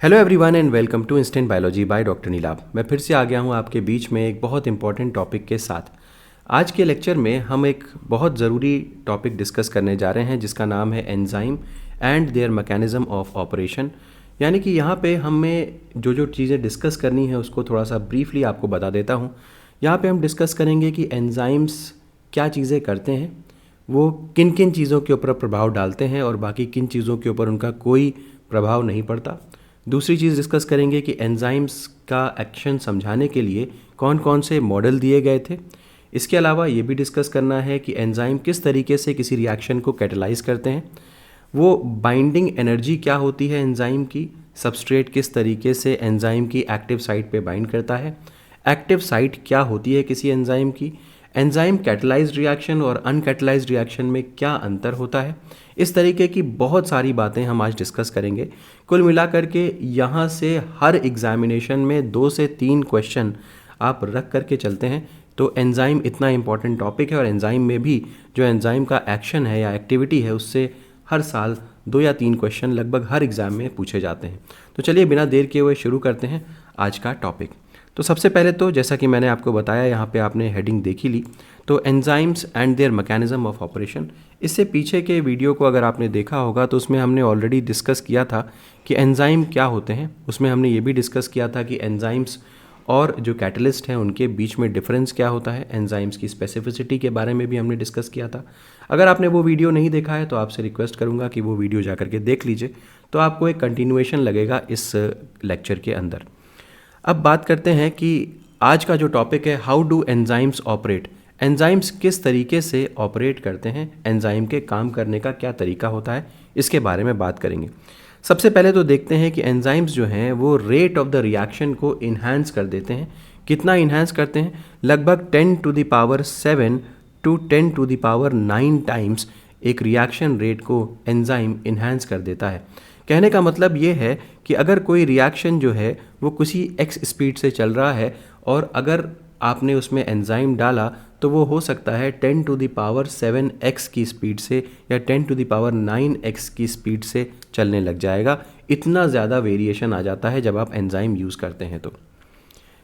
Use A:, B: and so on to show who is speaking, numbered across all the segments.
A: Hello everyone and welcome to instant biology by doctor Nilabh. मैं फिर से आ गया हूँ आपके बीच में एक बहुत इंपॉर्टेंट टॉपिक के साथ। आज के लेक्चर में हम एक बहुत ज़रूरी टॉपिक डिस्कस करने जा रहे हैं जिसका नाम है enzyme and their mechanism of operation. यानी कि यहाँ पे हमें जो चीज़ें डिस्कस करनी है उसको थोड़ा सा ब्रीफली आपको बता देता हूँ। यहाँ पे हम डिस्कस करेंगे कि एंजाइम्स क्या चीज़ें करते हैं, वो किन किन चीज़ों के ऊपर प्रभाव डालते हैं और बाकी किन चीज़ों के ऊपर उनका कोई प्रभाव नहीं पड़ता। दूसरी चीज़ डिस्कस करेंगे कि एंजाइम्स का एक्शन समझाने के लिए कौन कौन से मॉडल दिए गए थे। इसके अलावा ये भी डिस्कस करना है कि एंजाइम किस तरीके से किसी रिएक्शन को कैटलाइज करते हैं, वो बाइंडिंग एनर्जी क्या होती है एंजाइम की, सबस्ट्रेट किस तरीके से एंजाइम की एक्टिव साइट पे बाइंड करता है, एक्टिव साइट क्या होती है किसी एंजाइम की, एंजाइम कैटलाइज्ड रिएक्शन और अनकैटलाइज्ड रिएक्शन में क्या अंतर होता है। इस तरीके की बहुत सारी बातें हम आज डिस्कस करेंगे। कुल मिलाकर के यहाँ से हर एग्जामिनेशन में 2 से 3 क्वेश्चन आप रख करके चलते हैं। तो एंजाइम इतना इम्पॉर्टेंट टॉपिक है और एंजाइम में भी जो एंजाइम का एक्शन है या एक्टिविटी है उससे हर साल 2 या 3 क्वेश्चन लगभग हर एग्ज़ाम में पूछे जाते हैं। तो चलिए बिना देर किए हुए शुरू करते हैं आज का टॉपिक। तो सबसे पहले तो जैसा कि मैंने आपको बताया, यहाँ पे आपने हेडिंग देख ही ली, तो enzymes and their mechanism of operation. इससे पीछे के वीडियो को अगर आपने देखा होगा तो उसमें हमने ऑलरेडी डिस्कस किया था कि एंजाइम क्या होते हैं। उसमें हमने ये भी डिस्कस किया था कि एंजाइम्स और जो कैटलिस्ट हैं उनके बीच में डिफरेंस क्या होता है, एंजाइम्स की स्पेसिफिसिटी के बारे में भी हमने डिस्कस किया था। अगर आपने वो वीडियो नहीं देखा है तो आपसे रिक्वेस्ट करूँगा कि वो वीडियो जा करके देख लीजिए, तो आपको एक कंटिन्यूएशन लगेगा इस लेक्चर के अंदर। अब बात करते हैं कि आज का जो टॉपिक है, how do enzymes operate. Enzymes किस तरीके से ऑपरेट करते हैं, एंजाइम के काम करने का क्या तरीका होता है, इसके बारे में बात करेंगे। सबसे पहले तो देखते हैं कि एंजाइम्स जो हैं वो रेट ऑफ द रिएक्शन को इन्हांस कर देते हैं। कितना इन्हांस करते हैं? लगभग 10⁻7 टू 10⁻9 टाइम्स एक रिएक्शन रेट को एंजाइम इन्हांस कर देता है। कहने का मतलब ये है कि अगर कोई रिएक्शन जो है वो किसी x स्पीड से चल रहा है और अगर आपने उसमें एंजाइम डाला तो वो हो सकता है 10⁻7x की स्पीड से या 10⁻9x की स्पीड से चलने लग जाएगा। इतना ज़्यादा वेरिएशन आ जाता है जब आप एंजाइम यूज़ करते हैं। तो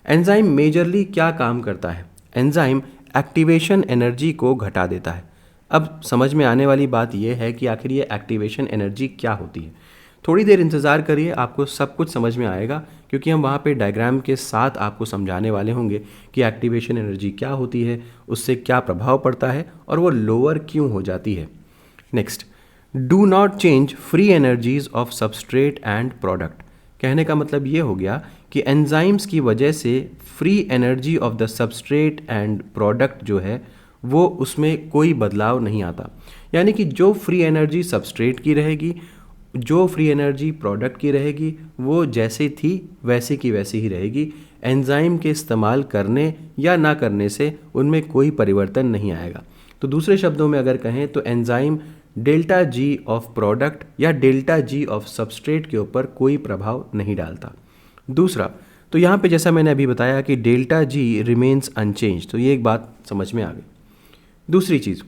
A: एंजाइम मेजरली क्या काम करता है? एंजाइम एक्टिवेशन एनर्जी को घटा देता है। अब समझ में आने वाली बात यह है कि आखिर ये एक्टिवेशन एनर्जी क्या होती है। थोड़ी देर इंतज़ार करिए, आपको सब कुछ समझ में आएगा, क्योंकि हम वहाँ पे डायग्राम के साथ आपको समझाने वाले होंगे कि एक्टिवेशन एनर्जी क्या होती है, उससे क्या प्रभाव पड़ता है और वो लोअर क्यों हो जाती है। Next, do not change free energies of substrate and product. कहने का मतलब ये हो गया कि एंजाइम्स की वजह से free energy of the substrate and product जो है वो उसमें कोई बदलाव नहीं आता। यानी कि जो फ्री एनर्जी सबस्ट्रेट की रहेगी, जो फ्री एनर्जी प्रोडक्ट की रहेगी, वो जैसी थी वैसी की वैसी ही रहेगी। एंजाइम के इस्तेमाल करने या ना करने से उनमें कोई परिवर्तन नहीं आएगा। तो दूसरे शब्दों में अगर कहें तो enzyme delta G of product या डेल्टा जी ऑफ सबस्ट्रेट के ऊपर कोई प्रभाव नहीं डालता। दूसरा, तो यहाँ पे जैसा मैंने अभी बताया कि डेल्टा जी रिमेन्स अनचेंज, तो ये एक बात समझ में आ गई। दूसरी चीज़,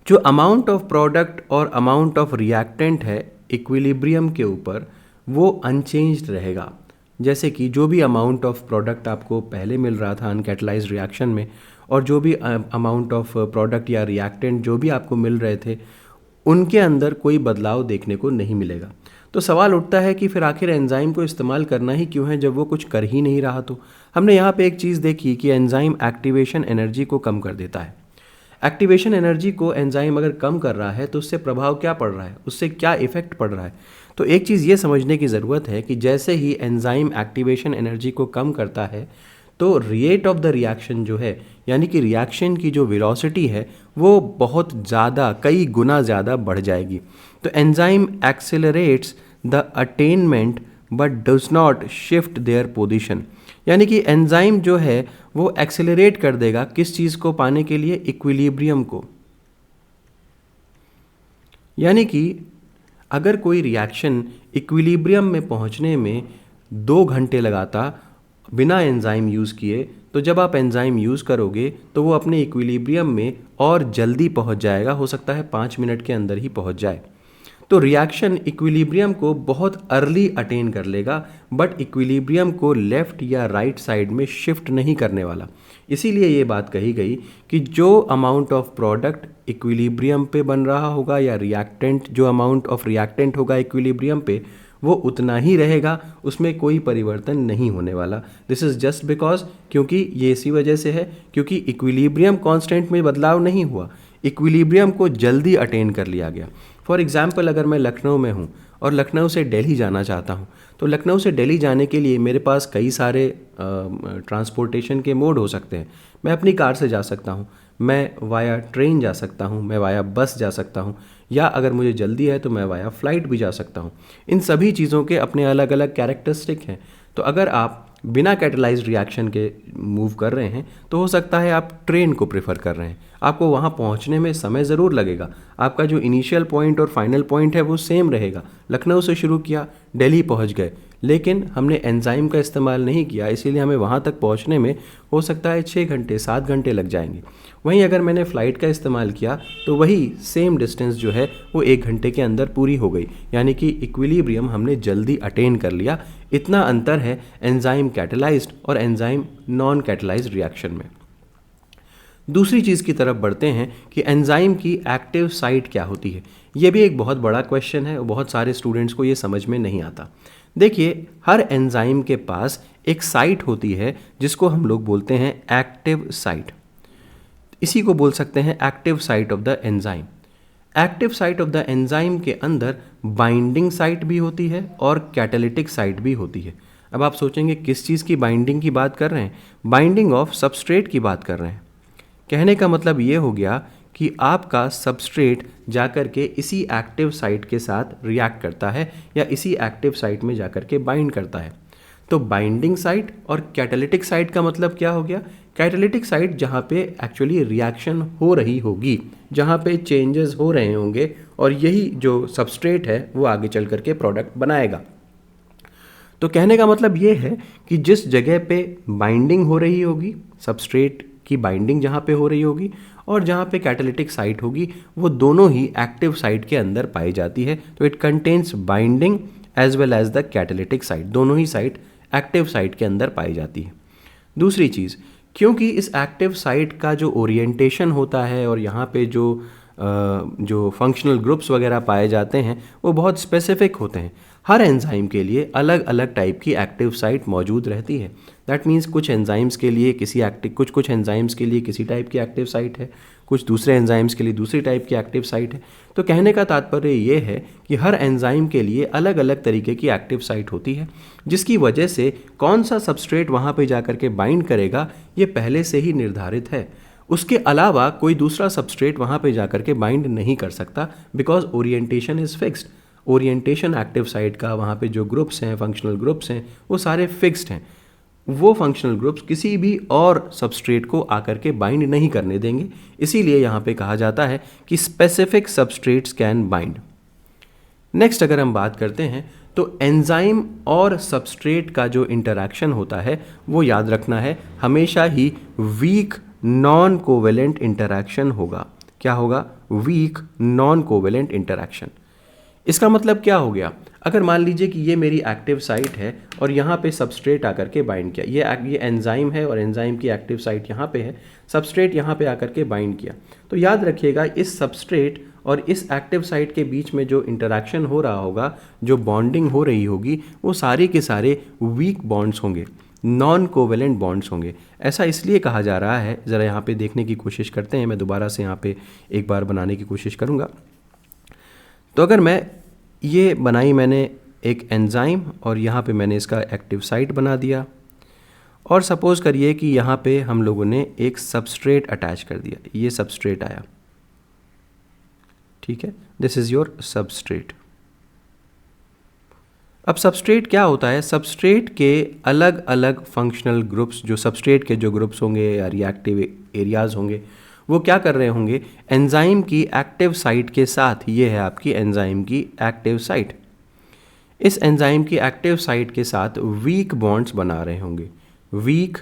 A: जो अमाउंट ऑफ प्रोडक्ट और अमाउंट ऑफ रिएक्टेंट है इक्विलिब्रियम के ऊपर, वो अनचेंज्ड रहेगा। जैसे कि जो भी अमाउंट ऑफ प्रोडक्ट आपको पहले मिल रहा था अनकैटलाइज्ड रिएक्शन में, और जो भी अमाउंट ऑफ प्रोडक्ट या रिएक्टेंट जो भी आपको मिल रहे थे, उनके अंदर कोई बदलाव देखने को नहीं मिलेगा। तो सवाल उठता है कि फिर आखिर एंजाइम को इस्तेमाल करना ही क्यों है जब वो कुछ कर ही नहीं रहा। तो हमने यहाँ पे एक चीज़ देखी कि एंजाइम एक्टिवेशन एनर्जी को कम कर देता है। एक्टिवेशन एनर्जी को एंजाइम अगर कम कर रहा है तो उससे प्रभाव क्या पड़ रहा है, उससे क्या इफेक्ट पड़ रहा है। तो एक चीज़ ये समझने की ज़रूरत है कि जैसे ही एंजाइम एक्टिवेशन एनर्जी को कम करता है तो रेट ऑफ द रिएक्शन जो है, यानी कि रिएक्शन की जो वेलोसिटी है वो बहुत ज़्यादा, कई गुना ज़्यादा बढ़ जाएगी। तो enzyme accelerates the attainment but does not shift their position. यानी कि एंजाइम जो है वो एक्सेलरेट कर देगा किस चीज़ को पाने के लिए? इक्विलिब्रियम को। यानी कि अगर कोई रिएक्शन इक्विलिब्रियम में पहुंचने में 2 घंटे लगाता बिना एंजाइम यूज़ किए, तो जब आप एंजाइम यूज़ करोगे तो वो अपने इक्विलिब्रियम में और जल्दी पहुंच जाएगा। हो सकता है 5 मिनट के अंदर ही पहुंच जाए। तो रिएक्शन इक्विलिब्रियम को बहुत अर्ली अटेन कर लेगा, बट इक्विलिब्रियम को लेफ्ट या राइट साइड में शिफ्ट नहीं करने वाला। इसीलिए ये बात कही गई कि जो अमाउंट ऑफ प्रोडक्ट इक्विलिब्रियम पे बन रहा होगा या रिएक्टेंट, जो अमाउंट ऑफ रिएक्टेंट होगा इक्विलिब्रियम पे, वो उतना ही रहेगा, उसमें कोई परिवर्तन नहीं होने वाला। दिस इज़ जस्ट बिकॉज, क्योंकि ये इसी वजह से है क्योंकि इक्विलिब्रियम कांस्टेंट में बदलाव नहीं हुआ, इक्विलिब्रियम को जल्दी अटेन कर लिया गया। फॉर एग्जांपल, अगर मैं लखनऊ में हूँ और लखनऊ से दिल्ली जाना चाहता हूँ, तो लखनऊ से दिल्ली जाने के लिए मेरे पास कई सारे ट्रांसपोर्टेशन के मोड हो सकते हैं। मैं अपनी कार से जा सकता हूँ, मैं वाया ट्रेन जा सकता हूँ, मैं वाया बस जा सकता हूँ, या अगर मुझे जल्दी है तो मैं वाया फ्लाइट भी जा सकता हूँ। इन सभी चीज़ों के अपने अलग अलग कैरेक्टरिस्टिक हैं। तो अगर आप बिना कैटलाइज्ड रिएक्शन के मूव कर रहे हैं तो हो सकता है आप ट्रेन को प्रेफर कर रहे हैं, आपको वहाँ पहुँचने में समय ज़रूर लगेगा, आपका जो इनिशियल पॉइंट और फाइनल पॉइंट है वो सेम रहेगा। लखनऊ से शुरू किया, दिल्ली पहुँच गए, लेकिन हमने एंजाइम का इस्तेमाल नहीं किया, इसीलिए हमें वहाँ तक पहुँचने में हो सकता है 6 घंटे 7 घंटे लग जाएंगे। वहीं अगर मैंने फ़्लाइट का इस्तेमाल किया तो वही सेम डिस्टेंस जो है वो 1 घंटे के अंदर पूरी हो गई, यानी कि इक्विलिब्रियम हमने जल्दी अटेन कर लिया। इतना अंतर है एंजाइम कैटलाइज्ड और एंजाइम नॉन कैटलाइज्ड रिएक्शन में। दूसरी चीज़ की तरफ बढ़ते हैं कि एंजाइम की एक्टिव साइट क्या होती है। ये भी एक बहुत बड़ा क्वेश्चन है और बहुत सारे स्टूडेंट्स को ये समझ में नहीं आता। देखिए, हर एंजाइम के पास एक साइट होती है जिसको हम लोग बोलते हैं एक्टिव साइट। इसी को बोल सकते हैं active site of the enzyme. Active site of the enzyme के अंदर बाइंडिंग साइट भी होती है और कैटालिटिक साइट भी होती है। अब आप सोचेंगे किस चीज़ की बाइंडिंग की बात कर रहे हैं? बाइंडिंग ऑफ सबस्ट्रेट की बात कर रहे हैं। कहने का मतलब ये हो गया कि आपका सबस्ट्रेट जाकर के इसी एक्टिव साइट के साथ रिएक्ट करता है या इसी एक्टिव साइट में जाकर के बाइंड करता है। तो बाइंडिंग साइट और कैटालिटिक साइट का मतलब क्या हो गया? कैटालिटिक साइट जहाँ पे एक्चुअली रिएक्शन हो रही होगी, जहाँ पे चेंजेस हो रहे होंगे और यही जो सबस्ट्रेट है वो आगे चल करके प्रोडक्ट बनाएगा। तो कहने का मतलब ये है कि जिस जगह पे बाइंडिंग हो रही होगी, सबस्ट्रेट की बाइंडिंग जहाँ पे हो रही होगी और जहाँ पे कैटालिटिक साइट होगी, वो दोनों ही एक्टिव साइट के अंदर पाई जाती है। तो it contains binding as well as the catalytic site, दोनों ही साइट एक्टिव साइट के अंदर पाई जाती है। दूसरी चीज़, क्योंकि इस एक्टिव साइट का जो ओरिएंटेशन होता है और यहाँ पे जो फंक्शनल ग्रुप्स वगैरह पाए जाते हैं वो बहुत स्पेसिफिक होते हैं। हर एंजाइम के लिए अलग अलग टाइप की एक्टिव साइट मौजूद रहती है। दैट मीन्स कुछ एंजाइम्स के लिए कुछ एंजाइम्स के लिए किसी टाइप की एक्टिव साइट है, कुछ दूसरे एंजाइम्स के लिए दूसरी टाइप की एक्टिव साइट है। तो कहने का तात्पर्य ये है कि हर एंजाइम के लिए अलग अलग तरीके की एक्टिव साइट होती है, जिसकी वजह से कौन सा सबस्ट्रेट वहाँ पे जाकर के बाइंड करेगा ये पहले से ही निर्धारित है। उसके अलावा कोई दूसरा सबस्ट्रेट वहाँ पे जाकर के बाइंड नहीं कर सकता, because orientation is fixed. Orientation active site का, वहाँ पे जो ग्रुप्स हैं, फंक्शनल ग्रुप्स हैं, वो सारे फिक्स्ड हैं। वो फंक्शनल ग्रुप्स किसी भी और सबस्ट्रेट को आकर के बाइंड नहीं करने देंगे। इसीलिए यहाँ पे कहा जाता है कि specific substrates can bind. Next अगर हम बात करते हैं तो एंजाइम और सबस्ट्रेट का जो इंटरैक्शन होता है वो याद रखना है, हमेशा ही वीक नॉन कोवेलेंट इंटरैक्शन होगा। क्या होगा? Weak non covalent interaction. इसका मतलब क्या हो गया? अगर मान लीजिए कि ये मेरी एक्टिव साइट है और यहाँ पे सबस्ट्रेट आकर के बाइंड किया, ये एंजाइम है और एंजाइम की एक्टिव साइट यहाँ पे है, सबस्ट्रेट यहाँ पे आकर के बाइंड किया, तो याद रखिएगा इस सबस्ट्रेट और इस एक्टिव साइट के बीच में जो इंटरैक्शन हो रहा होगा, जो बॉन्डिंग हो रही होगी, वो सारे के सारे वीक बॉन्ड्स होंगे, नॉन कोवेलेंट बॉन्ड्स होंगे। ऐसा इसलिए कहा जा रहा है, ज़रा यहाँ पे देखने की कोशिश करते हैं, मैं दोबारा से यहाँ पे एक बार बनाने की कोशिश करूँगा। तो अगर मैंने एक एंजाइम और यहाँ पे मैंने इसका एक्टिव साइट बना दिया और सपोज़ करिए कि यहाँ पे हम लोगों ने एक सबस्ट्रेट अटैच कर दिया, ये सबस्ट्रेट आया, ठीक है, दिस इज़ योर सबस्ट्रेट। अब सबस्ट्रेट क्या होता है? सबस्ट्रेट के अलग अलग फंक्शनल ग्रुप्स, जो सबस्ट्रेट के जो ग्रुप्स होंगे या रिएक्टिव एरियाज़ होंगे, वो क्या कर रहे होंगे? एंजाइम की एक्टिव साइट के साथ, ये है आपकी एंजाइम की एक्टिव साइट, इस एंजाइम की एक्टिव साइट के साथ वीक बॉन्ड्स बना रहे होंगे, वीक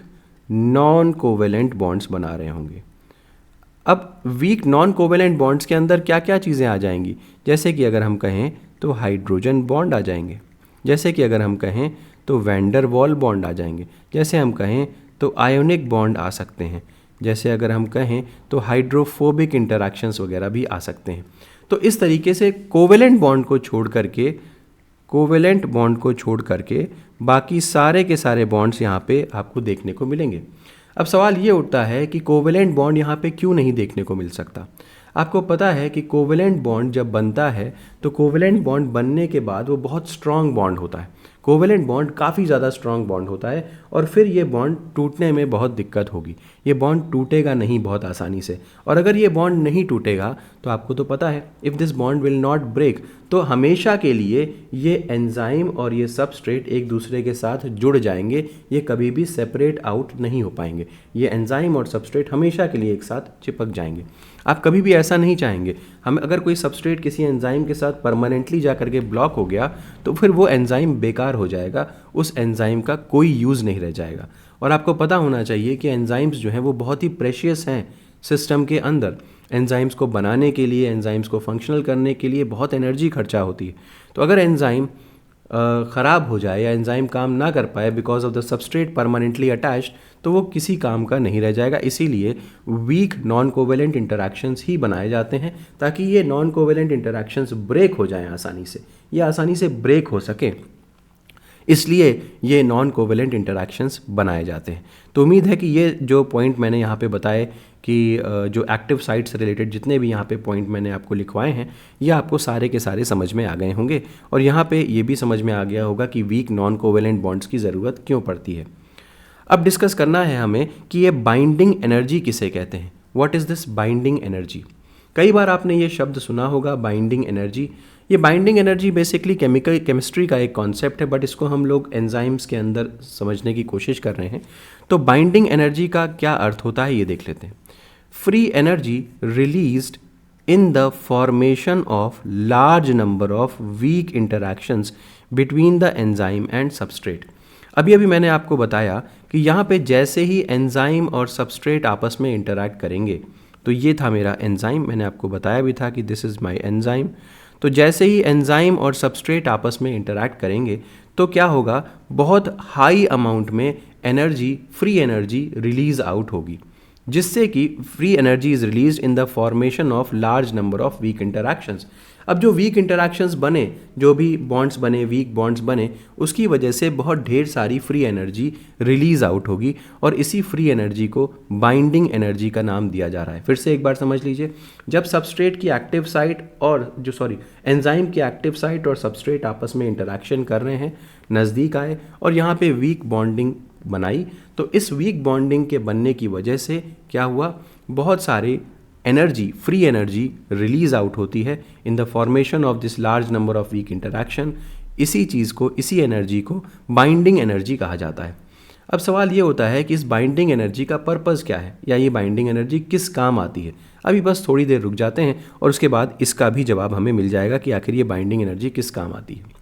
A: नॉन कोवेलेंट बॉन्ड्स बना रहे होंगे। अब वीक नॉन कोवेलेंट बॉन्ड्स के अंदर क्या क्या चीज़ें आ जाएंगी, जैसे कि अगर हम कहें तो हाइड्रोजन बॉन्ड आ जाएंगे, जैसे कि अगर हम कहें तो वैंडर वॉल बॉन्ड आ जाएंगे, जैसे हम कहें तो आयोनिक बॉन्ड आ सकते हैं, जैसे अगर हम कहें तो हाइड्रोफोबिक इंटरैक्शंस वगैरह भी आ सकते हैं। तो इस तरीके से कोवेलेंट बॉन्ड को छोड़ करके बाकी सारे के सारे बॉन्ड्स यहाँ पे आपको देखने को मिलेंगे। अब सवाल ये उठता है कि कोवेलेंट बॉन्ड यहाँ पे क्यों नहीं देखने को मिल सकता। आपको पता है कि कोवेलेंट बॉन्ड जब बनता है तो कोवेलेंट बॉन्ड बनने के बाद वो बहुत स्ट्रांग बॉन्ड होता है। कोवेलेंट बॉन्ड काफ़ी ज़्यादा स्ट्रांग बॉन्ड होता है और फिर ये बॉन्ड टूटने में बहुत दिक्कत होगी। ये बॉन्ड टूटेगा नहीं बहुत आसानी से, और अगर ये बॉन्ड नहीं टूटेगा तो आपको तो पता है if this bond will not break, तो हमेशा के लिए ये एंजाइम और ये सबस्ट्रेट एक दूसरे के साथ जुड़ जाएंगे, ये कभी भी सेपरेट आउट नहीं हो पाएंगे। ये एंजाइम और सबस्ट्रेट हमेशा के लिए एक साथ चिपक जाएंगे। आप कभी भी ऐसा नहीं चाहेंगे। हम अगर कोई सबस्ट्रेट किसी एंजाइम के साथ परमानेंटली जा करके ब्लॉक हो गया तो फिर वो एंजाइम बेकार हो जाएगा, उस एंजाइम का कोई यूज़ नहीं रह जाएगा। और आपको पता होना चाहिए कि एंजाइम्स जो हैं वो बहुत ही प्रेशियस हैं सिस्टम के अंदर। एंजाइम्स को बनाने के लिए, एंजाइम्स को फंक्शनल करने के लिए बहुत एनर्जी खर्चा होती है। तो अगर एंजाइम ख़राब हो जाए या एंजाइम काम ना कर पाए because of the substrate permanently attached, तो वो किसी काम का नहीं रह जाएगा। इसीलिए वीक नॉन कोवेलेंट इंटरैक्शंस ही बनाए जाते हैं ताकि ये नॉन कोवेलेंट इंटरैक्शंस ब्रेक हो जाएं आसानी से, ये आसानी से ब्रेक हो सके, इसलिए ये नॉन कोवेलेंट इंटरैक्शंस बनाए जाते हैं। तो उम्मीद है कि ये जो पॉइंट मैंने यहाँ पे बताए कि जो एक्टिव साइट से रिलेटेड जितने भी यहाँ पे पॉइंट मैंने आपको लिखवाए हैं ये आपको सारे के सारे समझ में आ गए होंगे, और यहाँ पे ये भी समझ में आ गया होगा कि वीक नॉन कोवेलेंट बॉन्ड्स की ज़रूरत क्यों पड़ती है। अब डिस्कस करना है हमें कि ये बाइंडिंग एनर्जी किसे कहते हैं। What is this binding energy? कई बार आपने ये शब्द सुना होगा बाइंडिंग एनर्जी। ये बाइंडिंग एनर्जी बेसिकली केमिस्ट्री का एक कॉन्सेप्ट है, बट इसको हम लोग एंजाइम्स के अंदर समझने की कोशिश कर रहे हैं। तो बाइंडिंग एनर्जी का क्या अर्थ होता है ये देख लेते हैं। Free energy released in the formation of large number of weak interactions between the enzyme and substrate। अभी अभी मैंने आपको बताया कि यहाँ पे जैसे ही एंजाइम और सबस्ट्रेट आपस में इंटरैक्ट करेंगे, तो ये था मेरा एंजाइम, मैंने आपको बताया भी था कि दिस इज़ माय एंजाइम। तो जैसे ही एंजाइम और सबस्ट्रेट आपस में इंटरैक्ट करेंगे तो क्या होगा, बहुत हाई अमाउंट में energy, free energy release out होगी, जिससे कि free energy is release in the formation of large number of weak interactions. अब जो वीक इंटरैक्शंस बने, जो भी बॉन्ड्स बने, वीक बॉन्ड्स बने, उसकी वजह से बहुत ढेर सारी फ्री एनर्जी रिलीज आउट होगी, और इसी फ्री एनर्जी को बाइंडिंग एनर्जी का नाम दिया जा रहा है। फिर से एक बार समझ लीजिए, जब सबस्ट्रेट की एक्टिव साइट और एंजाइम की एक्टिव साइट और सबस्ट्रेट आपस में इंटरैक्शन कर रहे हैं, नज़दीक आए और यहाँ पे वीक बॉन्डिंग बनाई, तो इस वीक बॉन्डिंग के बनने की वजह से क्या हुआ, बहुत सारी energy, free energy release out होती है in the formation of this large number of weak interaction. इसी चीज़ को, इसी एनर्जी को बाइंडिंग एनर्जी कहा जाता है। अब सवाल ये होता है कि इस बाइंडिंग एनर्जी का पर्पज़ क्या है, या ये बाइंडिंग एनर्जी किस काम आती है। अभी बस थोड़ी देर रुक जाते हैं और उसके बाद इसका भी जवाब हमें मिल जाएगा कि आखिर ये बाइंडिंग एनर्जी किस काम आती है।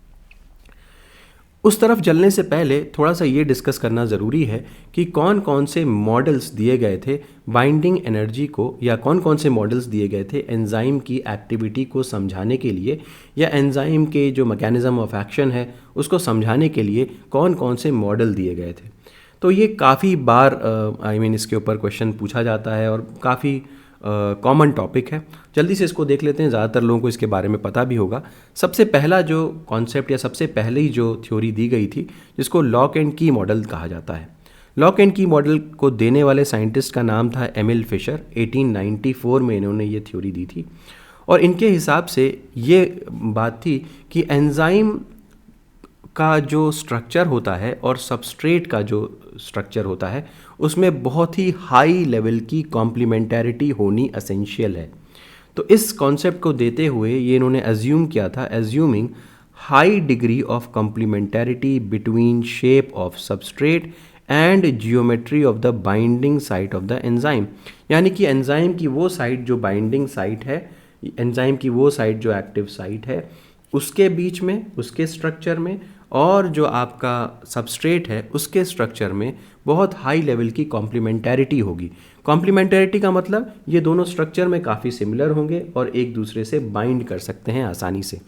A: उस तरफ चलने से पहले थोड़ा सा ये डिस्कस करना ज़रूरी है कि कौन कौन से मॉडल्स दिए गए थे बाइंडिंग एनर्जी को, या कौन कौन से मॉडल्स दिए गए थे एंजाइम की एक्टिविटी को समझाने के लिए, या एंजाइम के जो मैकेनिज़्म ऑफ एक्शन है उसको समझाने के लिए कौन कौन से मॉडल दिए गए थे। तो ये काफ़ी बार इसके ऊपर क्वेश्चन पूछा जाता है और काफ़ी कॉमन टॉपिक है। जल्दी से इसको देख लेते हैं, ज़्यादातर लोगों को इसके बारे में पता भी होगा। सबसे पहला जो कॉन्सेप्ट या सबसे पहले जो थ्योरी दी गई थी, जिसको लॉक एंड की मॉडल कहा जाता है। लॉक एंड की मॉडल को देने वाले साइंटिस्ट का नाम था एमिल फिशर। 1894 में इन्होंने ये थ्योरी दी थी, और इनके हिसाब से ये बात थी कि एंजाइम का जो स्ट्रक्चर होता है और सबस्ट्रेट का जो स्ट्रक्चर होता है उसमें बहुत ही हाई लेवल की कॉम्प्लीमेंटैरिटी होनी एसेंशियल है। तो इस कॉन्सेप्ट को देते हुए ये इन्होंने एज्यूम किया था, assuming high degree of complementarity between shape of substrate and geometry of the binding site of the enzyme. यानी कि एंजाइम की वो साइट जो बाइंडिंग साइट है, एंजाइम की वो साइट जो एक्टिव साइट है, उसके बीच में, उसके स्ट्रक्चर में और जो आपका सबस्ट्रेट है उसके स्ट्रक्चर में बहुत हाई लेवल की कॉम्प्लीमेंटैरिटी होगी। कॉम्प्लीमेंटैरिटी का मतलब ये दोनों स्ट्रक्चर में काफ़ी सिमिलर होंगे और एक दूसरे से बाइंड कर सकते हैं आसानी से।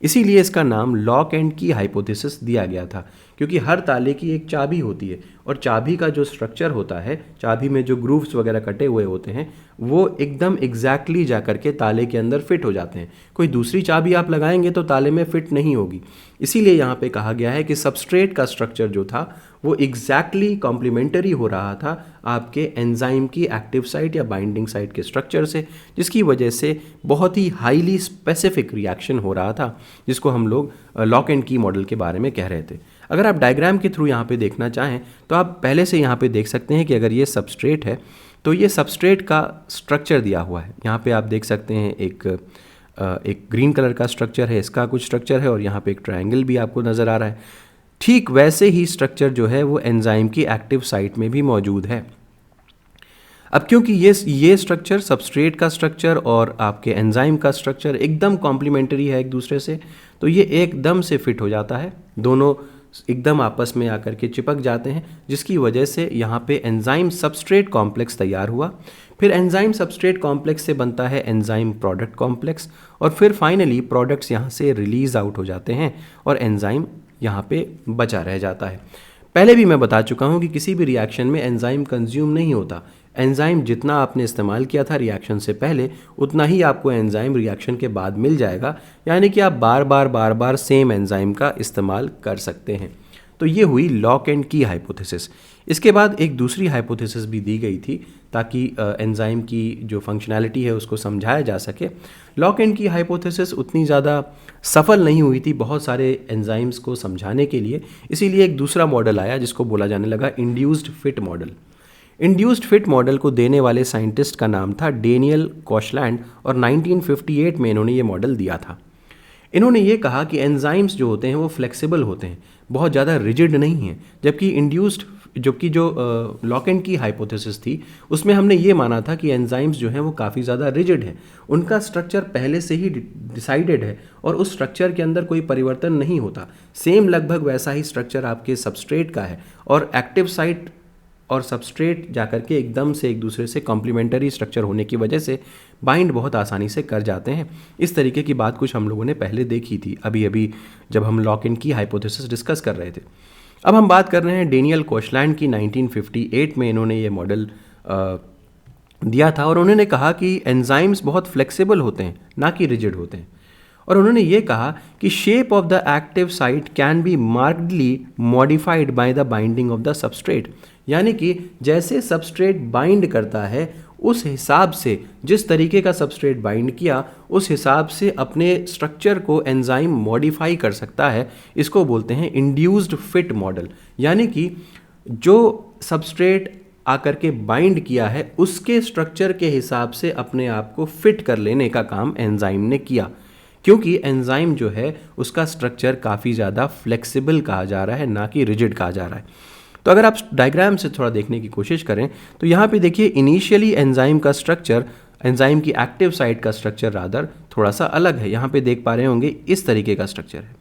A: इसीलिए इसका नाम लॉक एंड की हाइपोथेसिस दिया गया था, क्योंकि हर ताले की एक चाबी होती है और चाबी का जो स्ट्रक्चर होता है, चाबी में जो ग्रूव्स वगैरह कटे हुए होते हैं, वो एकदम एग्जैक्टली जा कर के ताले के अंदर फिट हो जाते हैं। कोई दूसरी चाबी आप लगाएंगे तो ताले में फिट नहीं होगी। इसीलिए यहाँ पे कहा गया है कि सबस्ट्रेट का स्ट्रक्चर जो था वो एग्जैक्टली कॉम्प्लीमेंटरी हो रहा था आपके एंजाइम की एक्टिव साइट या बाइंडिंग साइट के स्ट्रक्चर से, जिसकी वजह से बहुत ही हाईली स्पेसिफिक रिएक्शन हो रहा था, जिसको हम लोग लॉक एंड की मॉडल के बारे में कह रहे थे। अगर आप डायग्राम के थ्रू यहाँ पे देखना चाहें तो आप पहले से यहाँ पे देख सकते हैं कि अगर ये सबस्ट्रेट है तो ये सबस्ट्रेट का स्ट्रक्चर दिया हुआ है। यहाँ पे आप देख सकते हैं एक ग्रीन कलर का स्ट्रक्चर है, इसका कुछ स्ट्रक्चर है और यहाँ पे एक ट्रायंगल भी आपको नज़र आ रहा है। ठीक वैसे ही स्ट्रक्चर जो है वो एंजाइम की एक्टिव साइट में भी मौजूद है। अब क्योंकि ये स्ट्रक्चर सबस्ट्रेट का स्ट्रक्चर और आपके एंजाइम का स्ट्रक्चर एकदम कॉम्प्लीमेंटरी है एक दूसरे से, तो ये एकदम से फिट हो जाता है, दोनों एकदम आपस में आकर के चिपक जाते हैं, जिसकी वजह से यहाँ पे एंजाइम सबस्ट्रेट कॉम्प्लेक्स तैयार हुआ। फिर एंजाइम सबस्ट्रेट कॉम्प्लेक्स से बनता है एंजाइम प्रोडक्ट कॉम्प्लेक्स और फिर फाइनली प्रोडक्ट्स यहाँ से रिलीज आउट हो जाते हैं और एंजाइम यहाँ पे बचा रह जाता है। पहले भी मैं बता चुका हूँ कि किसी भी रिएक्शन में एंजाइम कंज्यूम नहीं होता। एंजाइम जितना आपने इस्तेमाल किया था रिएक्शन से पहले, उतना ही आपको एंजाइम रिएक्शन के बाद मिल जाएगा, यानी कि आप बार बार सेम एंजाइम का इस्तेमाल कर सकते हैं। तो ये हुई लॉक एंड की हाइपोथेसिस। इसके बाद एक दूसरी हाइपोथेसिस भी दी गई थी ताकि एंजाइम की जो फंक्शनैलिटी है उसको समझाया जा सके। लॉक एंड की हाइपोथेसिस उतनी ज़्यादा सफल नहीं हुई थी बहुत सारे एंजाइम्स को समझाने के लिए, इसीलिए एक दूसरा मॉडल आया जिसको बोला जाने लगा induced fit model. Induced fit model को देने वाले साइंटिस्ट का नाम था डेनियल कोशलैंड और 1958 में इन्होंने ये मॉडल दिया था। इन्होंने ये कहा कि एंजाइम्स जो होते हैं वो फ्लेक्सिबल होते हैं, बहुत ज़्यादा रिजिड नहीं हैं, जबकि जो लॉक एंड की हाइपोथेसिस थी उसमें हमने ये माना था कि एंजाइम्स जो हैं वो काफ़ी ज़्यादा रिजिड हैं, उनका स्ट्रक्चर पहले से ही डिसाइडेड है और उस स्ट्रक्चर के अंदर कोई परिवर्तन नहीं होता। सेम लगभग वैसा ही स्ट्रक्चर आपके सबस्ट्रेट का है और एक्टिव साइट और सबस्ट्रेट जाकर के एकदम से एक दूसरे से कॉम्प्लीमेंटरी स्ट्रक्चर होने की वजह से बाइंड बहुत आसानी से कर जाते हैं। इस तरीके की बात कुछ हम लोगों ने पहले देखी थी अभी जब हम लॉक एंड की हाइपोथेसिस डिस्कस कर रहे थे। अब हम बात कर रहे हैं डेनियल कोशलैंड की। 1958 में इन्होंने ये मॉडल दिया था और उन्होंने कहा कि एंजाइम्स बहुत फ्लेक्सिबल होते हैं, ना कि रिजिड होते हैं। और उन्होंने ये कहा कि shape of the active site can be markedly modified by the binding of the substrate, यानी कि जैसे सबस्ट्रेट बाइंड करता है उस हिसाब से, जिस तरीके का सबस्ट्रेट बाइंड किया उस हिसाब से अपने स्ट्रक्चर को एंजाइम मॉडिफाई कर सकता है। इसको बोलते हैं इंड्यूस्ड फिट मॉडल, यानी कि जो सबस्ट्रेट आकर के बाइंड किया है उसके स्ट्रक्चर के हिसाब से अपने आप को फिट कर लेने का काम एंजाइम ने किया, क्योंकि एंजाइम जो है उसका स्ट्रक्चर काफ़ी ज़्यादा फ्लेक्सिबल कहा जा रहा है, ना कि रिजिड कहा जा रहा है। तो अगर आप डायग्राम से थोड़ा देखने की कोशिश करें तो यहाँ पे देखिए इनिशियली एंजाइम का स्ट्रक्चर, एंजाइम की एक्टिव साइट का स्ट्रक्चर रादर थोड़ा सा अलग है। यहाँ पे देख पा रहे होंगे इस तरीके का स्ट्रक्चर है,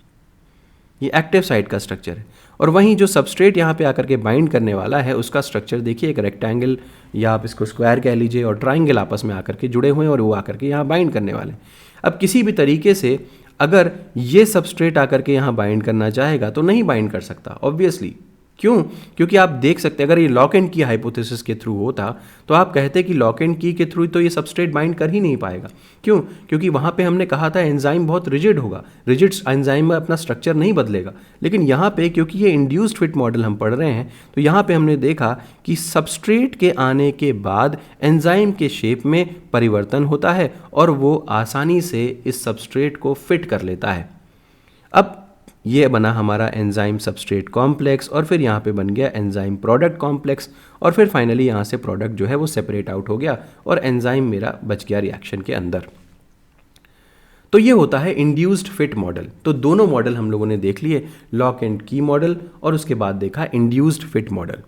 A: ये एक्टिव साइट का स्ट्रक्चर है। और वहीं जो सबस्ट्रेट यहाँ पे आकर के बाइंड करने वाला है उसका स्ट्रक्चर देखिए एक रेक्टेंगल या आप इसको स्क्वायर कह लीजिए और ट्राइंगल आपस में आकर के जुड़े हुए हैं और वो आकर के यहाँ बाइंड करने वाले हैं। अब किसी भी तरीके से अगर ये सबस्ट्रेट आकर के यहाँ बाइंड करना चाहेगा तो नहीं बाइंड कर सकता ऑब्वियसली। क्यों? क्योंकि आप देख सकते हैं अगर ये लॉक एंड की हाइपोथेसिस के थ्रू होता तो आप कहते कि लॉक एंड की के थ्रू तो ये सबस्ट्रेट बाइंड कर ही नहीं पाएगा। क्यों? क्योंकि वहाँ पे हमने कहा था एंजाइम बहुत रिजिड होगा, रिजिड एंजाइम में अपना स्ट्रक्चर नहीं बदलेगा। लेकिन यहाँ पे क्योंकि ये इंड्यूस्ड फिट मॉडल हम पढ़ रहे हैं तो यहाँ पे हमने देखा कि सबस्ट्रेट के आने के बाद एंजाइम के शेप में परिवर्तन होता है और वो आसानी से इस सबस्ट्रेट को फिट कर लेता है। अब ये बना हमारा एंजाइम सबस्ट्रेट कॉम्प्लेक्स और फिर यहाँ पे बन गया एंजाइम प्रोडक्ट कॉम्प्लेक्स और फिर फाइनली यहाँ से प्रोडक्ट जो है वो सेपरेट आउट हो गया और एंजाइम मेरा बच गया रिएक्शन के अंदर। तो ये होता है इंड्यूस्ड फिट मॉडल। तो दोनों मॉडल हम लोगों ने देख लिए, लॉक एंड की मॉडल और उसके बाद देखा इंड्यूस्ड फिट मॉडल।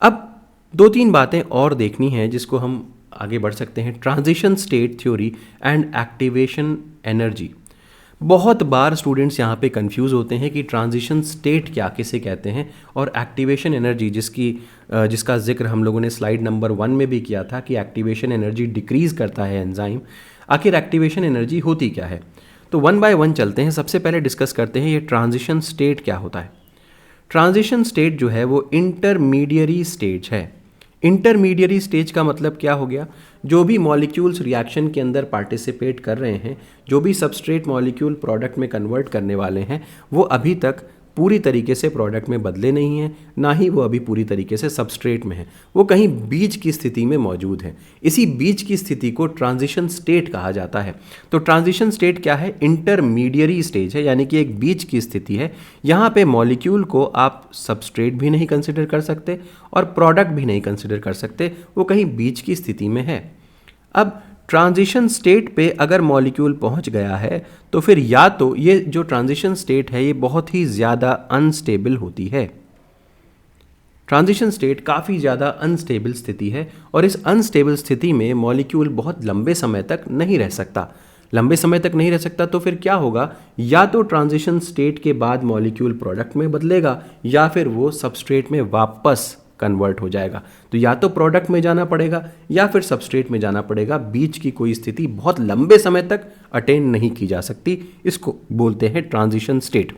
A: अब 2-3 बातें और देखनी है जिसको हम आगे बढ़ सकते हैं। Transition state theory and activation energy. बहुत बार स्टूडेंट्स यहाँ पे कंफ्यूज होते हैं कि ट्रांजिशन स्टेट क्या किसे कहते हैं और एक्टिवेशन एनर्जी जिसका जिक्र हम लोगों ने स्लाइड नंबर 1 में भी किया था कि एक्टिवेशन एनर्जी डिक्रीज़ करता है एंजाइम। आखिर एक्टिवेशन एनर्जी होती क्या है? तो वन बाय वन चलते हैं। सबसे पहले डिस्कस करते हैं ये ट्रांजिशन स्टेट क्या होता है। ट्रांजिशन स्टेट जो है वो इंटरमीडियरी स्टेज है। इंटरमीडियरी स्टेज का मतलब क्या हो गया? जो भी मॉलिक्यूल्स रिएक्शन के अंदर पार्टिसिपेट कर रहे हैं, जो भी सबस्ट्रेट मॉलिक्यूल प्रोडक्ट में कन्वर्ट करने वाले हैं, वो अभी तक पूरी तरीके से प्रोडक्ट में बदले नहीं हैं, ना ही वो अभी पूरी तरीके से सबस्ट्रेट में हैं। वो कहीं बीच की स्थिति में मौजूद हैं। इसी बीच की स्थिति को ट्रांजिशन स्टेट कहा जाता है। तो ट्रांजिशन स्टेट क्या है? इंटरमीडियरी स्टेज है, यानी कि एक बीच की स्थिति है। यहाँ पे मॉलिक्यूल को आप सबस्ट्रेट भी नहीं कंसिडर कर सकते और प्रोडक्ट भी नहीं कंसिडर कर सकते, वो कहीं बीच की स्थिति में है। अब ट्रांजिशन स्टेट पे अगर मॉलिक्यूल पहुंच गया है तो फिर या तो ये जो ट्रांजिशन स्टेट है ये बहुत ही ज़्यादा अनस्टेबल होती है। ट्रांजिशन स्टेट काफ़ी ज़्यादा अनस्टेबल स्थिति है और इस अनस्टेबल स्थिति में मॉलिक्यूल बहुत लंबे समय तक नहीं रह सकता। लंबे समय तक नहीं रह सकता तो फिर क्या होगा? या तो ट्रांजिशन स्टेट के बाद मॉलिक्यूल प्रोडक्ट में बदलेगा या फिर वो सबस्ट्रेट में वापस कन्वर्ट हो जाएगा। तो या तो प्रोडक्ट में जाना पड़ेगा या फिर सबस्ट्रेट में जाना पड़ेगा। बीच की कोई स्थिति बहुत लंबे समय तक अटेन नहीं की जा सकती। इसको बोलते हैं ट्रांजिशन स्टेट।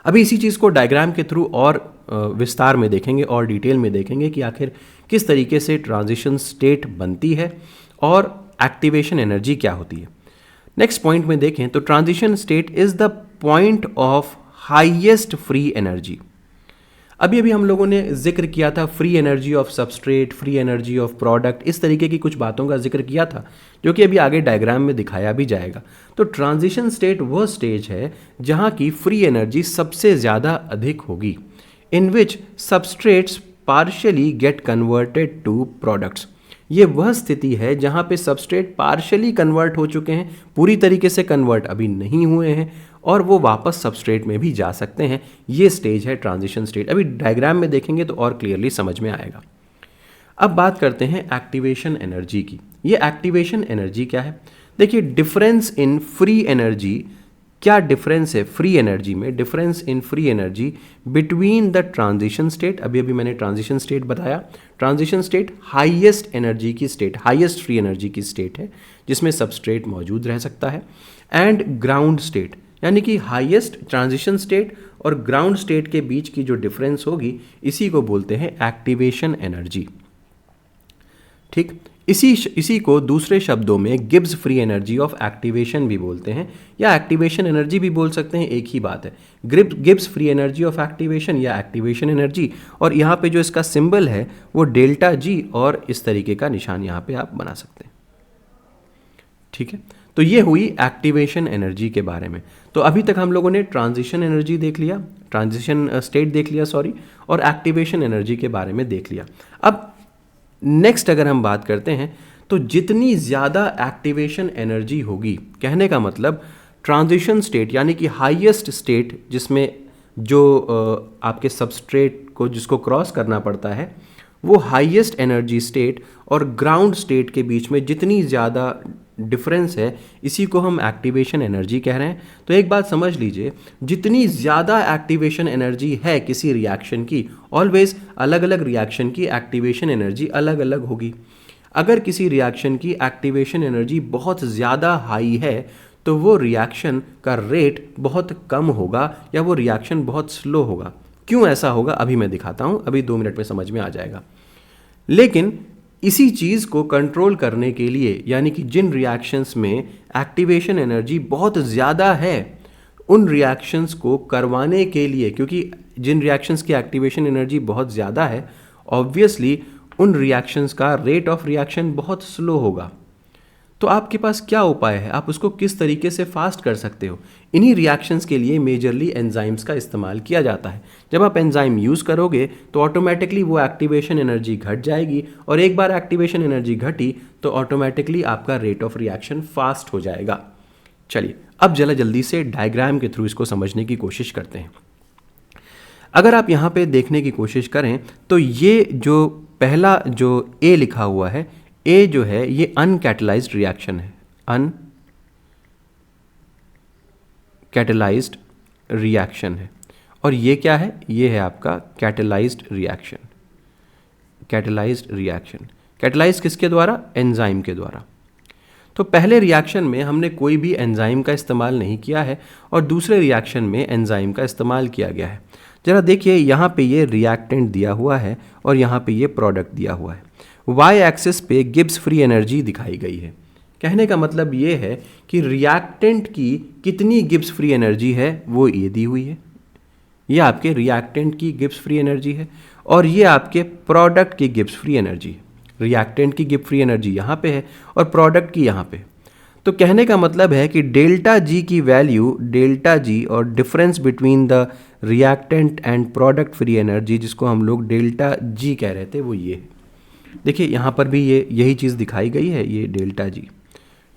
A: अभी इसी चीज़ को डायग्राम के थ्रू और विस्तार में देखेंगे और डिटेल में देखेंगे कि आखिर किस तरीके से ट्रांजिशन स्टेट बनती है और एक्टिवेशन एनर्जी क्या होती है। नेक्स्ट पॉइंट में देखें तो transition state is the point of highest free energy. अभी हम लोगों ने जिक्र किया था free energy of substrate, free energy of product, इस तरीके की कुछ बातों का जिक्र किया था जो कि अभी आगे डायग्राम में दिखाया भी जाएगा। तो ट्रांजिशन स्टेट वह स्टेज है जहां की फ्री एनर्जी सबसे ज़्यादा अधिक होगी, in which substrates partially get converted to products. ये वह स्थिति है जहां पे सबस्ट्रेट पार्शियली कन्वर्ट हो चुके हैं, पूरी तरीके से कन्वर्ट अभी नहीं हुए हैं और वो वापस सबस्ट्रेट में भी जा सकते हैं। ये स्टेज है ट्रांजिशन स्टेट। अभी डायग्राम में देखेंगे तो और क्लियरली समझ में आएगा। अब बात करते हैं एक्टिवेशन एनर्जी की। ये एक्टिवेशन एनर्जी क्या है? देखिए, डिफरेंस इन फ्री एनर्जी, क्या डिफरेंस है फ्री एनर्जी में? Difference in free energy between the transition state, अभी मैंने ट्रांजिशन स्टेट बताया। ट्रांजिशन स्टेट हाईएस्ट एनर्जी की स्टेट, हाईएस्ट फ्री एनर्जी की स्टेट है जिसमें सबस्ट्रेट मौजूद रह सकता है, एंड ग्राउंड स्टेट, यानी कि हाईएस्ट ट्रांजिशन स्टेट और ग्राउंड स्टेट के बीच की जो डिफरेंस होगी इसी को बोलते हैं एक्टिवेशन एनर्जी। ठीक, इसी को दूसरे शब्दों में Gibbs free energy of activation भी बोलते हैं या एक्टिवेशन एनर्जी भी बोल सकते हैं, एक ही बात है। Gibbs free energy of activation या एक्टिवेशन एनर्जी, और यहाँ पे जो इसका सिंबल है वो डेल्टा जी और इस तरीके का निशान यहाँ पे आप बना सकते हैं। ठीक है, तो ये हुई एक्टिवेशन एनर्जी के बारे में। तो अभी तक हम लोगों ने ट्रांजिशन एनर्जी देख लिया, ट्रांजिशन स्टेट देख लिया सॉरी, और एक्टिवेशन एनर्जी के बारे में देख लिया। अब नेक्स्ट अगर हम बात करते हैं तो जितनी ज़्यादा एक्टिवेशन एनर्जी होगी, कहने का मतलब ट्रांजिशन स्टेट यानी कि हाईएस्ट स्टेट जिसमें जो आपके सबस्ट्रेट को जिसको क्रॉस करना पड़ता है, वो हाईएस्ट एनर्जी स्टेट और ग्राउंड स्टेट के बीच में जितनी ज़्यादा डिफरेंस है इसी को हम एक्टिवेशन एनर्जी कह रहे हैं। तो एक बात समझ लीजिए, जितनी ज़्यादा एक्टिवेशन एनर्जी है किसी रिएक्शन की, ऑलवेज अलग अलग रिएक्शन की एक्टिवेशन एनर्जी अलग अलग होगी। अगर किसी रिएक्शन की एक्टिवेशन एनर्जी बहुत ज़्यादा हाई है तो वो रिएक्शन का रेट बहुत कम होगा या वो रिएक्शन बहुत स्लो होगा। क्यों ऐसा होगा अभी मैं दिखाता हूँ, अभी 2 मिनट में समझ में आ जाएगा। लेकिन इसी चीज़ को कंट्रोल करने के लिए, यानी कि जिन रिएक्शंस में एक्टिवेशन एनर्जी बहुत ज़्यादा है उन रिएक्शंस को करवाने के लिए, क्योंकि जिन रिएक्शंस की एक्टिवेशन एनर्जी बहुत ज़्यादा है ऑब्वियसली उन रिएक्शंस का रेट ऑफ रिएक्शन बहुत स्लो होगा। तो आपके पास क्या उपाय है, आप उसको किस तरीके से फास्ट कर सकते हो? इन्हीं रिएक्शंस के लिए मेजरली एंजाइम्स का इस्तेमाल किया जाता है। जब आप एंजाइम यूज़ करोगे तो ऑटोमेटिकली वो एक्टिवेशन एनर्जी घट जाएगी, और एक बार एक्टिवेशन एनर्जी घटी तो ऑटोमेटिकली आपका रेट ऑफ रिएक्शन फास्ट हो जाएगा। चलिए अब जल्दी से डायग्राम के थ्रू इसको समझने की कोशिश करते हैं। अगर आप यहाँ पे देखने की कोशिश करें तो ये जो पहला जो ए लिखा हुआ है, ए जो है ये अनकैटलाइज्ड रिएक्शन है, कैटेलाइज्ड रिएक्शन है। और ये क्या है? ये है आपका catalysed reaction. Catalysed reaction, catalyse किसके द्वारा? एंजाइम के द्वारा। तो पहले रिएक्शन में हमने कोई भी एंजाइम का इस्तेमाल नहीं किया है और दूसरे रिएक्शन में एंजाइम का इस्तेमाल किया गया है। ज़रा देखिए, यहाँ पे ये रिएक्टेंट दिया हुआ है और यहाँ पे ये प्रोडक्ट दिया हुआ है। वाई एक्सिस पे गिब्स फ्री एनर्जी दिखाई गई है। कहने का मतलब ये है कि रिएक्टेंट की कितनी गिब्स फ्री एनर्जी है वो ये दी हुई है। ये आपके रिएक्टेंट की गिब्स फ्री एनर्जी है और ये आपके प्रोडक्ट की गिब्स फ्री एनर्जी है। रिएक्टेंट की गिब्स फ्री एनर्जी यहाँ पे है और प्रोडक्ट की यहाँ पे। तो कहने का मतलब है कि डेल्टा जी की वैल्यू, डेल्टा जी और difference between the reactant and product free energy, जिसको हम लोग डेल्टा जी कह रहे थे, वो ये है। देखिए यहाँ पर भी ये यही चीज़ दिखाई गई है, ये डेल्टा जी।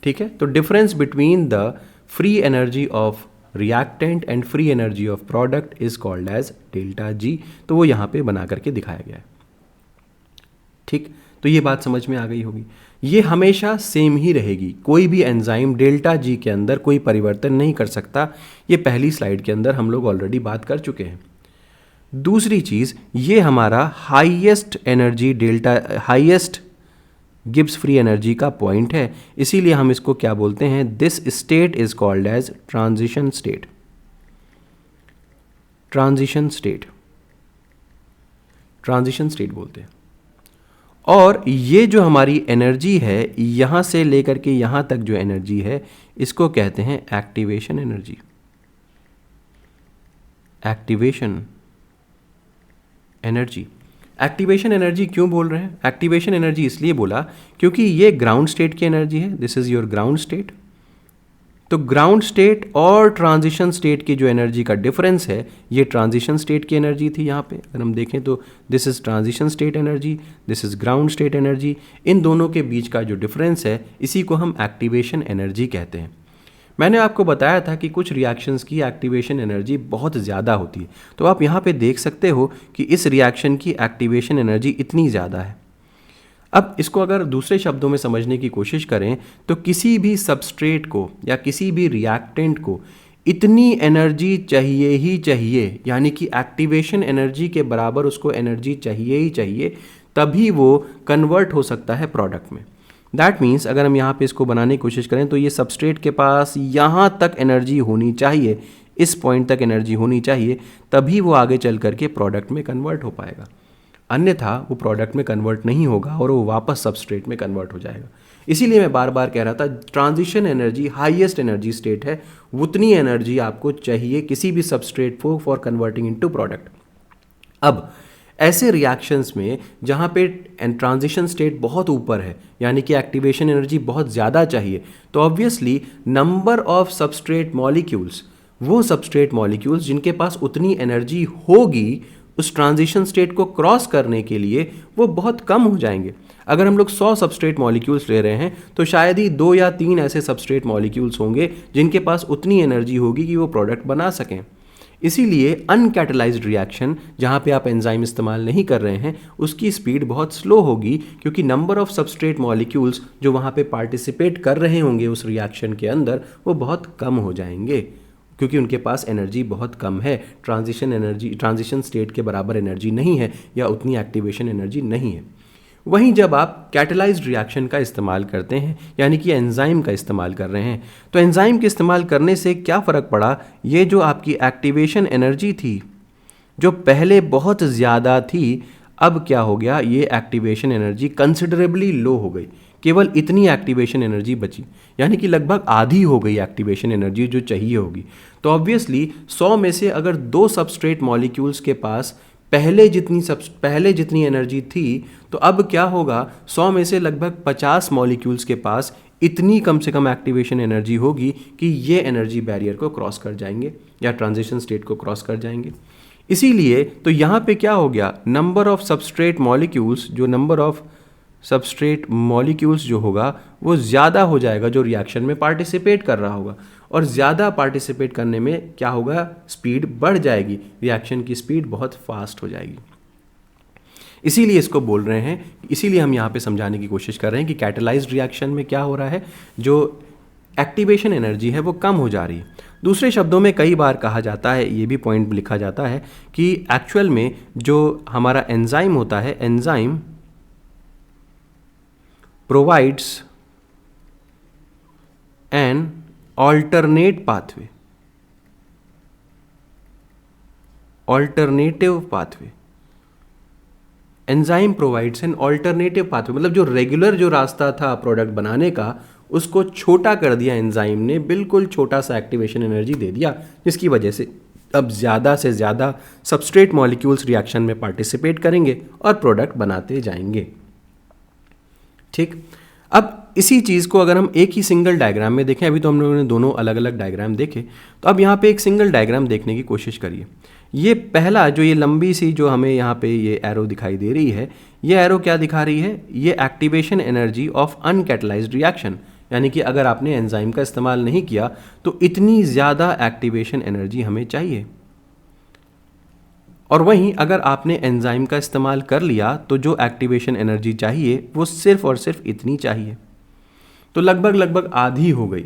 A: ठीक है, तो difference between the free energy of reactant and free energy of product is called as delta G. तो वो यहाँ पे बना करके दिखाया गया है। ठीक, तो ये बात समझ में आ गई होगी। ये हमेशा सेम ही रहेगी, कोई भी एंजाइम डेल्टा जी के अंदर कोई परिवर्तन नहीं कर सकता। ये पहली स्लाइड के अंदर हम लोग ऑलरेडी बात कर चुके हैं। दूसरी चीज़, ये हमारा highest energy delta, highest Gibbs free energy का पॉइंट है, इसीलिए हम इसको क्या बोलते हैं? This state is called as transition state. Transition state, transition state बोलते हैं। और ये जो हमारी एनर्जी है, यहाँ से लेकर के यहाँ तक जो एनर्जी है, इसको कहते हैं activation energy. Activation energy. Activation energy क्यों बोल रहे हैं? एक्टिवेशन एनर्जी इसलिए बोला क्योंकि ये ग्राउंड स्टेट की एनर्जी है। This is your ground state. तो ग्राउंड स्टेट और ट्रांजिशन स्टेट की जो एनर्जी का डिफरेंस है, ये ट्रांजिशन स्टेट की एनर्जी थी। यहाँ पे अगर हम देखें तो this is transition state energy, this is ground state energy. इन दोनों के बीच का जो डिफरेंस है, इसी को हम एक्टिवेशन एनर्जी कहते हैं। मैंने आपको बताया था कि कुछ रिएक्शंस की एक्टिवेशन एनर्जी बहुत ज़्यादा होती है। तो आप यहाँ पे देख सकते हो कि इस रिएक्शन की एक्टिवेशन एनर्जी इतनी ज़्यादा है। अब इसको अगर दूसरे शब्दों में समझने की कोशिश करें तो किसी भी सबस्ट्रेट को या किसी भी रिएक्टेंट को इतनी एनर्जी चाहिए ही चाहिए, यानी कि एक्टिवेशन एनर्जी के बराबर उसको एनर्जी चाहिए ही चाहिए, तभी वो कन्वर्ट हो सकता है प्रोडक्ट में। दैट मीन्स अगर हम यहाँ पे इसको बनाने की कोशिश करें तो ये सबस्ट्रेट के पास यहाँ तक एनर्जी होनी चाहिए, इस पॉइंट तक एनर्जी होनी चाहिए, तभी वो आगे चल करके प्रोडक्ट में कन्वर्ट हो पाएगा। अन्यथा वो प्रोडक्ट में कन्वर्ट नहीं होगा और वो वापस सबस्ट्रेट में कन्वर्ट हो जाएगा। इसीलिए मैं बार बार कह रहा था, transition energy highest energy state है, उतनी एनर्जी आपको चाहिए किसी भी सबस्ट्रेट को फॉर कन्वर्टिंग इनटू प्रोडक्ट। अब ऐसे रिएक्शंस में जहाँ पे ट्रांजिशन स्टेट बहुत ऊपर है, यानी कि एक्टिवेशन एनर्जी बहुत ज़्यादा चाहिए, तो obviously number of substrate molecules, वो सबस्ट्रेट मॉलिक्यूल्स जिनके पास उतनी एनर्जी होगी उस ट्रांजिशन स्टेट को क्रॉस करने के लिए, वो बहुत कम हो जाएंगे। अगर हम लोग 100 सबस्ट्रेट मॉलिक्यूल्स ले रहे हैं तो शायद ही 2 या 3 ऐसे सबस्ट्रेट मॉलिक्यूल्स होंगे जिनके पास उतनी एनर्जी होगी कि वो प्रोडक्ट बना सकें। इसीलिए अनकैटलाइज्ड रिएक्शन, जहाँ पे आप एंजाइम इस्तेमाल नहीं कर रहे हैं, उसकी स्पीड बहुत स्लो होगी, क्योंकि नंबर ऑफ सबस्ट्रेट मॉलिक्यूल्स जो वहाँ पे पार्टिसिपेट कर रहे होंगे उस रिएक्शन के अंदर, वो बहुत कम हो जाएंगे, क्योंकि उनके पास एनर्जी बहुत कम है। ट्रांजिशन स्टेट के बराबर एनर्जी नहीं है या उतनी एक्टिवेशन एनर्जी नहीं है। वहीं जब आप कैटलाइज्ड रिएक्शन का इस्तेमाल करते हैं, यानी कि एंजाइम का इस्तेमाल कर रहे हैं, तो एंजाइम के इस्तेमाल करने से क्या फ़र्क पड़ा? ये जो आपकी एक्टिवेशन एनर्जी थी, जो पहले बहुत ज़्यादा थी, अब क्या हो गया? ये एक्टिवेशन एनर्जी कंसिडरेबली लो हो गई, केवल इतनी एक्टिवेशन एनर्जी बची, यानी कि लगभग आधी हो गई एक्टिवेशन एनर्जी जो चाहिए होगी। तो ऑब्वियसली 100 में से अगर 2 सबस्ट्रेट मॉलिक्यूल्स के पास पहले जितनी एनर्जी थी, तो अब क्या होगा? 100 में से लगभग 50 मॉलिक्यूल्स के पास इतनी कम से कम एक्टिवेशन एनर्जी होगी कि ये एनर्जी बैरियर को क्रॉस कर जाएंगे या ट्रांजिशन स्टेट को क्रॉस कर जाएंगे। इसीलिए तो यहाँ पे क्या हो गया? नंबर ऑफ सबस्ट्रेट मॉलिक्यूल्स जो होगा वो ज़्यादा हो जाएगा, जो रिएक्शन में पार्टिसिपेट कर रहा होगा, और ज़्यादा पार्टिसिपेट करने में क्या होगा? स्पीड बढ़ जाएगी, रिएक्शन की स्पीड बहुत फास्ट हो जाएगी। इसीलिए इसको बोल रहे हैं, इसीलिए हम यहाँ पे समझाने की कोशिश कर रहे हैं कि कैटलाइज्ड रिएक्शन में क्या हो रहा है, जो एक्टिवेशन एनर्जी है वो कम हो जा रही है। दूसरे शब्दों में कई बार कहा जाता है, ये भी पॉइंट लिखा जाता है कि एक्चुअल में जो हमारा एंजाइम होता है, enzyme provides an alternate pathway, alternative pathway. Enzyme provides an alternative pathway, मतलब जो रेगुलर जो रास्ता था प्रोडक्ट बनाने का, उसको छोटा कर दिया एंजाइम ने, बिल्कुल छोटा सा एक्टिवेशन एनर्जी दे दिया, जिसकी वजह से अब ज़्यादा से ज़्यादा सबस्ट्रेट मॉलिक्यूल्स रिएक्शन में पार्टिसिपेट करेंगे और प्रोडक्ट बनाते जाएंगे। ठीक, अब इसी चीज़ को अगर हम एक ही सिंगल डायग्राम में देखें, अभी तो हम लोगों ने दोनों अलग अलग डायग्राम देखे, तो अब यहाँ पे एक सिंगल डायग्राम देखने की कोशिश करिए। ये पहला जो ये लंबी सी जो हमें यहाँ पे ये एरो दिखाई दे रही है, ये एरो क्या दिखा रही है? ये activation energy of uncatalysed reaction, यानी कि अगर आपने एंजाइम का इस्तेमाल नहीं किया तो इतनी ज़्यादा एक्टिवेशन एनर्जी हमें चाहिए। और वहीं अगर आपने एंजाइम का इस्तेमाल कर लिया तो जो एक्टिवेशन एनर्जी चाहिए वो सिर्फ और सिर्फ इतनी चाहिए, तो लगभग आधी हो गई,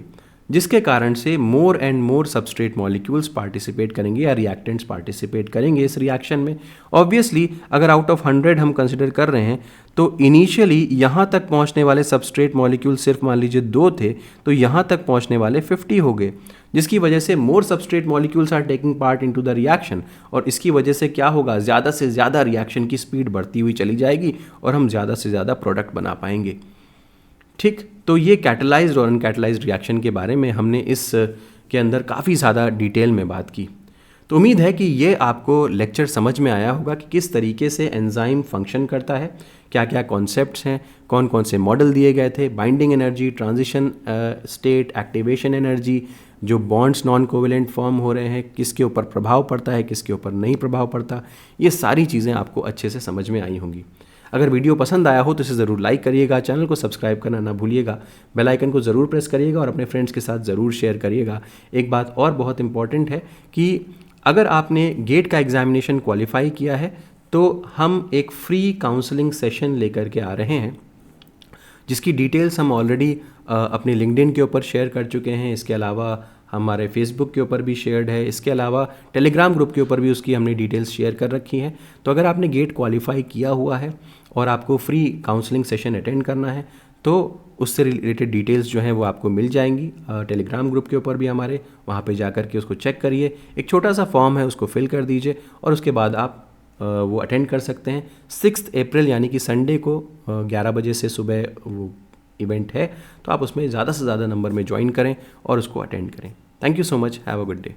A: जिसके कारण से more and more substrate molecules participate करेंगे या रिएक्टेंट्स पार्टिसिपेट करेंगे इस रिएक्शन में। ऑब्वियसली अगर आउट ऑफ 100 हम कंसिडर कर रहे हैं तो इनिशियली यहाँ तक पहुँचने वाले सबस्ट्रेट मॉलिक्यूल सिर्फ मान लीजिए 2 थे, तो यहाँ तक पहुँचने वाले 50 हो गए, जिसकी वजह से more substrate molecules are taking part into the reaction, और इसकी वजह से क्या होगा? ज़्यादा से ज़्यादा रिएक्शन की स्पीड बढ़ती हुई चली जाएगी और हम ज़्यादा से ज़्यादा प्रोडक्ट बना पाएंगे। ठीक, तो ये कैटलाइज्ड और अनकैटलाइज्ड रिएक्शन के बारे में हमने इस के अंदर काफ़ी ज़्यादा डिटेल में बात की। तो उम्मीद है कि ये आपको लेक्चर समझ में आया होगा कि किस तरीके से एंजाइम फंक्शन करता है, क्या क्या कॉन्सेप्ट्स हैं, कौन कौन से मॉडल दिए गए थे, binding energy, transition state, activation energy, जो बॉन्ड्स नॉन कोवेलेंट फॉर्म हो रहे हैं, किसके ऊपर प्रभाव पड़ता है, किसके ऊपर नहीं प्रभाव पड़ता, ये सारी चीज़ें आपको अच्छे से समझ में आई होंगी। अगर वीडियो पसंद आया हो तो इसे ज़रूर लाइक करिएगा, चैनल को सब्सक्राइब करना ना भूलिएगा, बेल आइकन को ज़रूर प्रेस करिएगा और अपने फ्रेंड्स के साथ ज़रूर शेयर करिएगा। एक बात और बहुत इंपॉर्टेंट है कि अगर आपने गेट का एग्जामिनेशन क्वालिफाई किया है तो हम एक फ्री काउंसलिंग सेशन लेकर के आ रहे हैं, जिसकी डिटेल्स हम ऑलरेडी अपने लिंक्डइन के ऊपर शेयर कर चुके हैं। इसके अलावा हमारे फेसबुक के ऊपर भी शेयर्ड है, इसके अलावा टेलीग्राम ग्रुप के ऊपर भी उसकी हमने डिटेल्स शेयर कर रखी हैं। तो अगर आपने गेट क्वालिफाई किया हुआ है और आपको फ्री काउंसलिंग सेशन अटेंड करना है तो उससे रिलेटेड डिटेल्स जो हैं वो आपको मिल जाएंगी टेलीग्राम ग्रुप के ऊपर भी हमारे, वहाँ पे जा कर के उसको चेक करिए। एक छोटा सा फॉर्म है, उसको फिल कर दीजिए और उसके बाद आप वो अटेंड कर सकते हैं। 6 अप्रैल यानी कि संडे को 11 बजे से सुबह वो इवेंट है, तो आप उसमें ज़्यादा से ज़्यादा नंबर में ज्वाइन करें और उसको अटेंड करें। Thank you so much, have a good day.